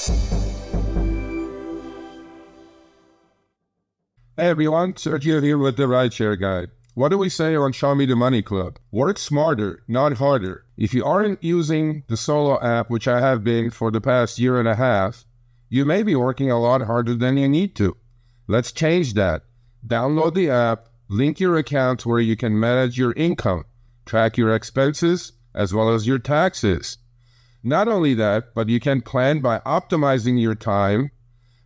Hey everyone, Sergio here with the Rideshare Guy. What do we say on Show Me the Money Club? Work smarter, not harder. If you aren't using the Solo app, which I have been for the past year and a half, you may be working a lot harder than you need to. Let's change that. Download the app, link your account where you can manage your income, track your expenses, as well as your taxes. Not only that, but you can plan by optimizing your time,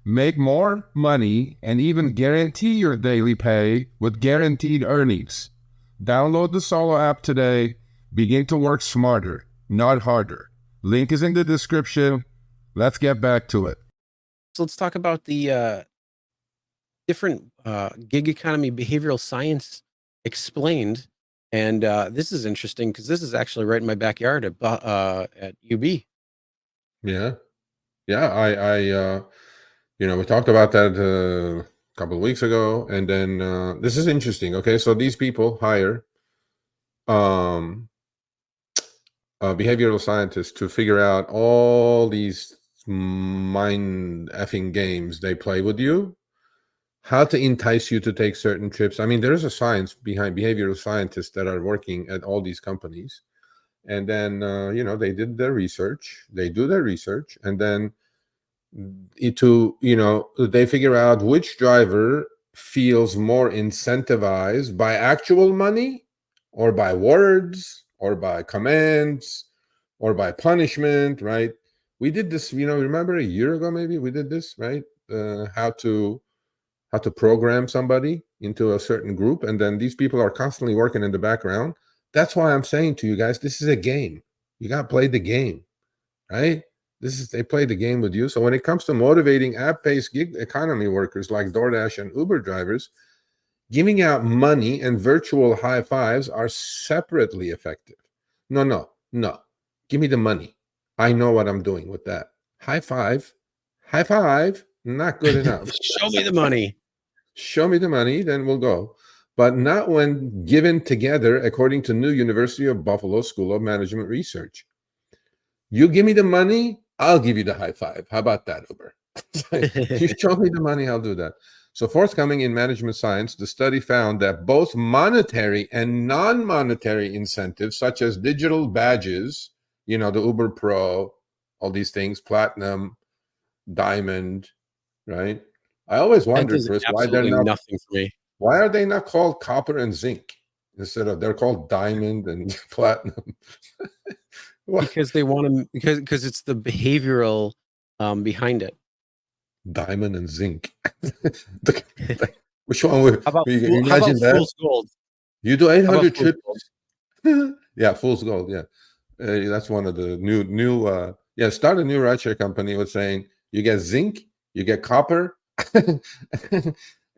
make more money, and even guarantee your daily pay with guaranteed earnings. Download the Solo app today. Begin to work smarter, not harder. Link is in the description. Let's get back to it. So let's talk about the different gig economy behavioral science explained. And this is interesting because this is actually right in my backyard at UB. Yeah. I we talked about that a couple of weeks ago, and then this is interesting. Okay, so these people hire behavioral scientists to figure out all these mind effing games they play with you, how to entice you to take certain trips. I mean, there's a science behind behavioral scientists that are working at all these companies, and then they did their research. They do their research, and then they figure out which driver feels more incentivized by actual money or by words or by commands or by punishment, right? We did this, remember a year ago, maybe we did this, right? How to program somebody into a certain group. And then these people are constantly working in the background. That's why I'm saying to you guys, this is a game. You got to play the game, right? They play the game with you. So when it comes to motivating app-based gig economy workers like DoorDash and Uber drivers, giving out money and virtual high fives are separately effective. No. Give me the money. I know what I'm doing with that. High five, not good enough. Show me the money. Show me the money, then we'll go. But not when given together, according to new University of Buffalo School of Management research. You give me the money, I'll give you the high five. How about that, Uber? You show me the money, I'll do that. So forthcoming in management science, the study found that both monetary and non-monetary incentives, such as digital badges, the Uber Pro, all these things, platinum, diamond, right? I always wondered, Chris, why they're not nothing for me. Why are they not called copper and zinc instead of they're called diamond and platinum? Because they want to, because it's the behavioral behind it. Diamond and zinc. Which one would how about that? Fool's Gold? You do 800 trips. Yeah, Fool's Gold. Yeah, that's one of the new. Start a new rideshare company with saying you get zinc, you get copper, and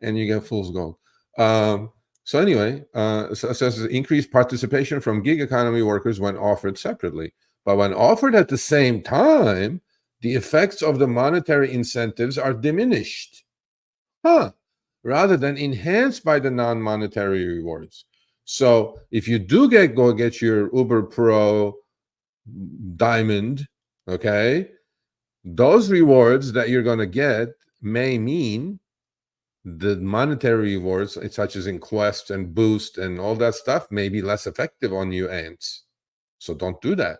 you get Fool's Gold. So anyway, it says increased participation from gig economy workers when offered separately. But when offered at the same time, the effects of the monetary incentives are diminished, rather than enhanced by the non-monetary rewards. So if you do go get your Uber Pro Diamond, okay, those rewards that you're going to get may mean the monetary rewards, such as in Quest and Boost and all that stuff, may be less effective on you ants. So don't do that.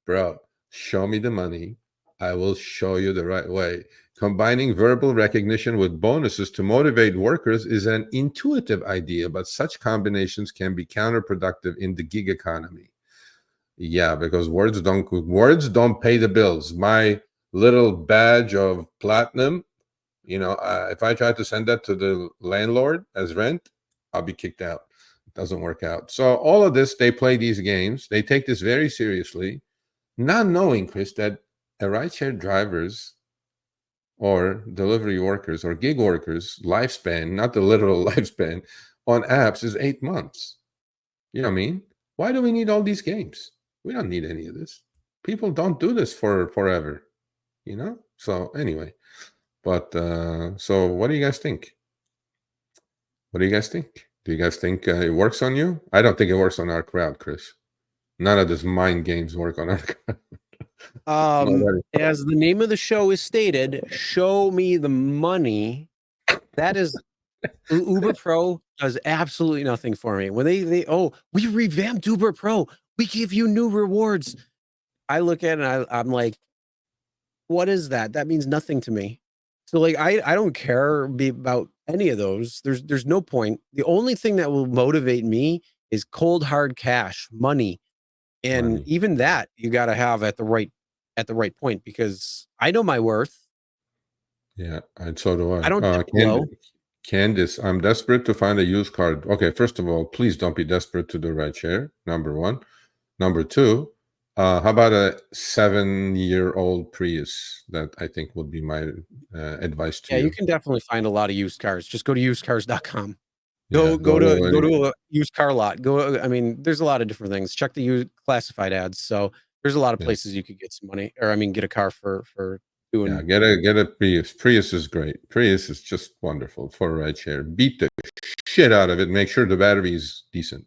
Bro, show me the money. I will show you the right way. Combining verbal recognition with bonuses to motivate workers is an intuitive idea, but such combinations can be counterproductive in the gig economy. Yeah, because words don't pay the bills. My little badge of platinum, if I try to send that to the landlord as rent, I'll be kicked out. It doesn't work out. So all of this, they play these games. They take this very seriously, not knowing, Chris, that a rideshare drivers or delivery workers or gig workers lifespan, not the literal lifespan, on apps is 8 months. You know what I mean? Why do we need all these games? We don't need any of this. People don't do this for forever, So anyway, but so what do you guys think? What do you guys think? Do you guys think it works on you? I don't think it works on our crowd, Chris. None of this mind games work on our crowd. As the name of the show is stated, show me the money. That is Uber Pro does absolutely nothing for me. When we revamped Uber Pro, we give you new rewards. I look at it and I'm like, what is that? That means nothing to me. So like I don't care about any of those. There's no point. The only thing that will motivate me is cold hard cash, money. And even that you got to have at the right point, because I know my worth. Yeah, and so do I. I don't dip low. Candice, I'm desperate to find a used car. Okay, first of all, please don't be desperate to do rideshare. Number one. Number two, how about a 7-year-old Prius? That I think would be my advice to you. Yeah, you can definitely find a lot of used cars. Just go to usedcars.com. Go to a used car lot. I mean, there's a lot of different things. Check the used classified ads. So there's a lot of places you could get some money, or I mean, get a car for doing. Yeah, get a Prius. Prius is great. Prius is just wonderful for a rideshare. Beat the shit out of it. Make sure the battery is decent.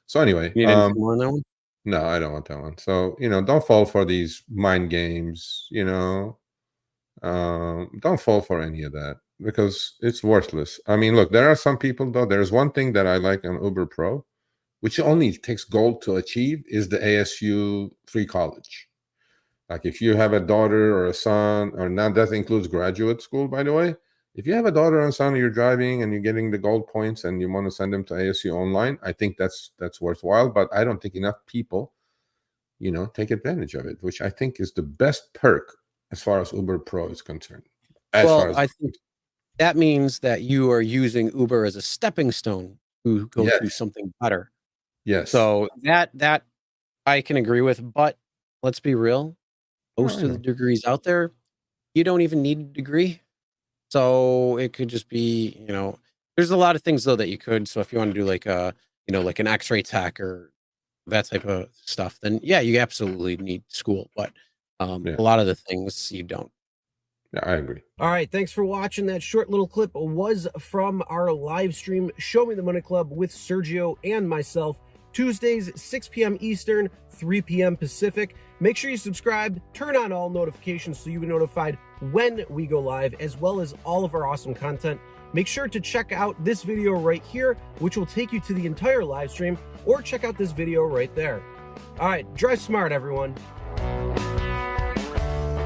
So anyway, You need anything more on that one? No, I don't want that one. So don't fall for these mind games. Don't fall for any of that, because it's worthless. I mean, look, there are some people though. There's one thing that I like on Uber Pro, which only takes gold to achieve, is the ASU free college. Like if you have a daughter or a son, or now that includes graduate school, by the way. If you have a daughter and son, you're driving and you're getting the gold points and you want to send them to ASU online, I think that's worthwhile. But I don't think enough people, take advantage of it, which I think is the best perk as far as Uber Pro is concerned. I think that means that you are using Uber as a stepping stone to go to something better. Yes. So that I can agree with, but let's be real. Most of the degrees out there, you don't even need a degree. So it could just be, there's a lot of things though that you could. So if you want to do like like an X-ray tech or that type of stuff, then yeah, you absolutely need school. But a lot of the things you don't. Yeah, I agree. All right, thanks for watching. That short little clip was from our live stream, Show Me the Money Club, with Sergio and myself, Tuesdays, 6 p.m. Eastern, 3 p.m. Pacific. Make sure you subscribe, turn on all notifications so you get notified when we go live, as well as all of our awesome content. Make sure to check out this video right here, which will take you to the entire live stream, or check out this video right there. All right, drive smart, everyone.